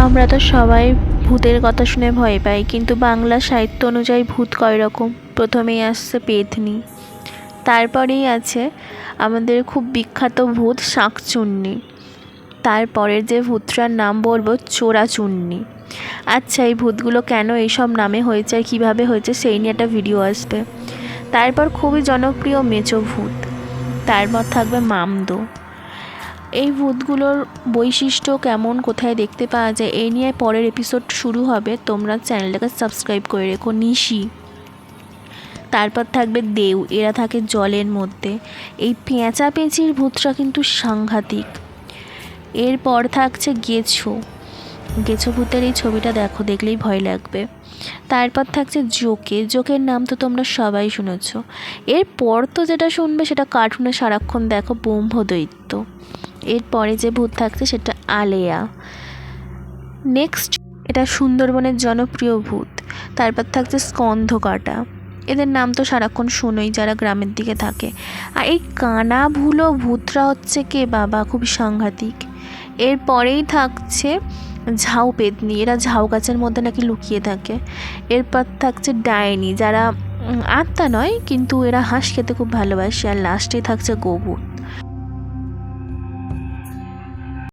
আমরা তো সবাই ভূতের কথা শুনে ভয় পাই, কিন্তু বাংলা সাহিত্য অনুযায়ী ভূত কয় রকম? প্রথমেই আসছে পেতনি, তারপরেই আছে আমাদের খুব বিখ্যাত ভূত শাঁকচুন্নি, তারপরের যে ভূতটার নাম বলবো চোরাচুন্নি। আচ্ছা, এই ভূতগুলো কেন এইসব নামে হয়েছে আর কীভাবে হয়েছে সেই নিয়ে একটা ভিডিও আসবে। তারপর খুবই জনপ্রিয় মেচো ভূত, তারপর থাকবে মামদো। এই ভূতগুলোর বৈশিষ্ট্য কেমন, কোথায় দেখতে পাওয়া যায়, এই নিয়ে পরের এপিসোড শুরু হবে। তোমরা চ্যানেলটাকে সাবস্ক্রাইব করে রেখো। নিশি, তারপর থাকবে দেউ, এরা থাকে জলের মধ্যে। এই পেঁচা পেঁচির ভূতটা কিন্তু সাংঘাতিক। এরপর থাকছে গেছো, গেছো ভূতের এই ছবিটা দেখো, দেখলেই ভয় লাগবে। তারপর থাকছে জোকে, জোকের নাম তো তোমরা সবাই শুনেছ। এরপর তো যেটা শুনবে সেটা কার্টুনে সারাক্ষণ দেখো, ব্রহ্মদৈত্য। এরপরে যে ভূত থাকছে সেটা আলেয়া। নেক্সট, এটা সুন্দরবনের জনপ্রিয় ভূত। তারপর থাকছে স্কন্ধকাটা, এদের নাম তো সারাক্ষণ শোনোই যারা গ্রামের দিকে থাকে। আর এই কানা ভুলো ভূতরা হচ্ছে কে বাবা, খুব সাংঘাতিক। এরপরেই থাকছে ঝাউ পেতনি, এরা ঝাউ গাছের মধ্যে নাকি লুকিয়ে থাকে। এরপর থাকছে ডাইনি, যারা আত্মা নয় কিন্তু এরা হাঁস খেতে খুব ভালোবাসে। আর লাস্টে থাকছে গোভূত।